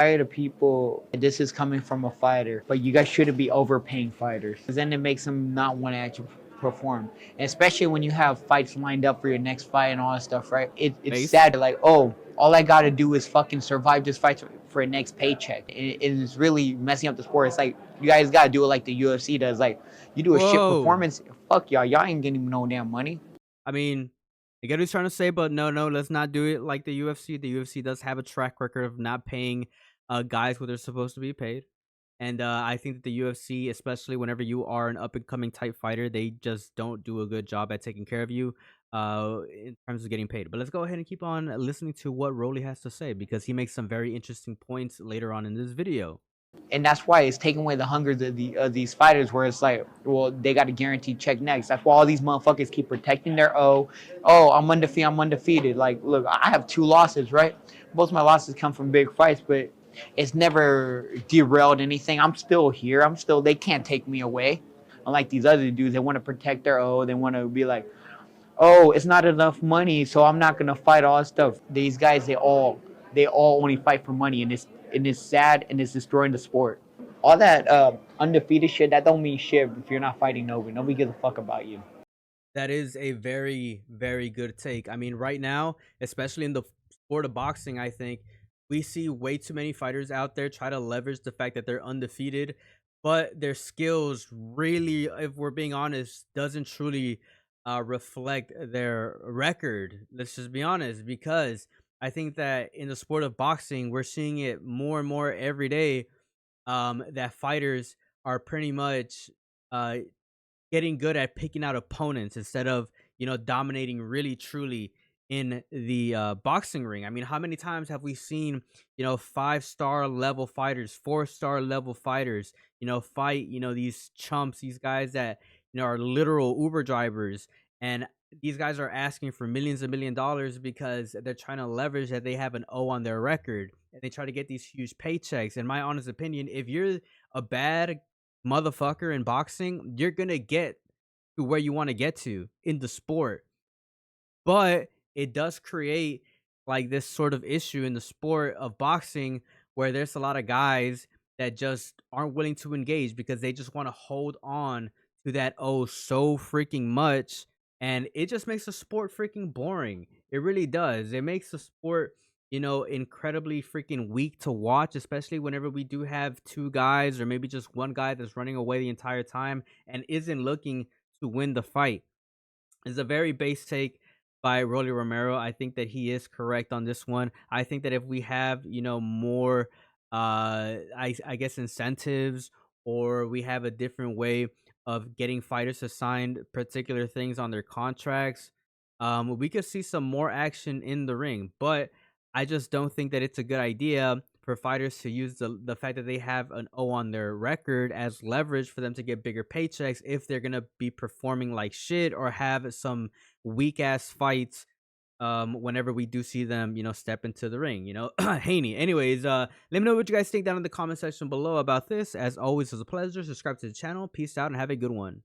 To people, this is coming from a fighter, but you guys shouldn't be overpaying fighters because then it makes them not want to actually perform. And especially when you have fights lined up for your next fight and all that stuff, right? It's Base. sad. Like, oh, all I got to do is fucking survive this fight for a next paycheck. It is really messing up the sport. It's like you guys got to do it like the UFC does. Like, you do a shit Whoa. performance, fuck y'all ain't getting no damn money. I mean, I get what he's trying to say, but no, let's not do it like the UFC. The UFC does have a track record of not paying guys what they're supposed to be paid. And I think that the UFC, especially whenever you are an up and coming type fighter, they just don't do a good job at taking care of you in terms of getting paid. But let's go ahead and keep on listening to what Rolly has to say because he makes some very interesting points later on in this video. And that's why it's taking away the hunger of these fighters. Where it's like, well, they got a guaranteed check next. That's why all these motherfuckers keep protecting their I'm undefeated. I'm undefeated. Like, look, I have 2 losses, right? Most of my losses come from big fights, but it's never derailed anything. I'm still here. They can't take me away. Unlike these other dudes, they want to protect their They want to be like, oh, it's not enough money, so I'm not gonna fight all that stuff. These guys, they all only fight for money, and it's sad and it's destroying the sport. All that undefeated shit, that don't mean shit if you're not fighting nobody. Nobody gives a fuck about you. That is a very, very good take. I mean, right now, especially in the sport of boxing, I think we see way too many fighters out there try to leverage the fact that they're undefeated, but their skills really, if we're being honest, doesn't truly reflect their record. Let's just be honest, because I think that in the sport of boxing, we're seeing it more and more every day that fighters are pretty much uh, getting good at picking out opponents instead of dominating really truly in the boxing ring. I mean, how many times have we seen 5-star level fighters, 4-star level fighters fight these chumps, these guys that are literal Uber drivers, and these guys are asking for millions and $1 million because they're trying to leverage that they have an O on their record and they try to get these huge paychecks. In my honest opinion, if you're a bad motherfucker in boxing, you're gonna get to where you want to get to in the sport. But it does create like this sort of issue in the sport of boxing where there's a lot of guys that just aren't willing to engage because they just want to hold on to that so freaking much, and it just makes the sport freaking boring. It really does. It makes the sport incredibly freaking weak to watch, especially whenever we do have two guys or maybe just one guy that's running away the entire time and isn't looking to win the fight. It's a very base take by Rolly Romero. I think that he is correct on this one. I think that if we have, more I guess incentives, or we have a different way of getting fighters to sign particular things on their contracts, we could see some more action in the ring. But I just don't think that it's a good idea for fighters to use the fact that they have an O on their record as leverage for them to get bigger paychecks if they're gonna be performing like shit or have some weak ass fights whenever we do see them, step into the ring, Haney. Anyways, let me know what you guys think down in the comment section below about this. As always, it's a pleasure. Subscribe to the channel. Peace out and have a good one.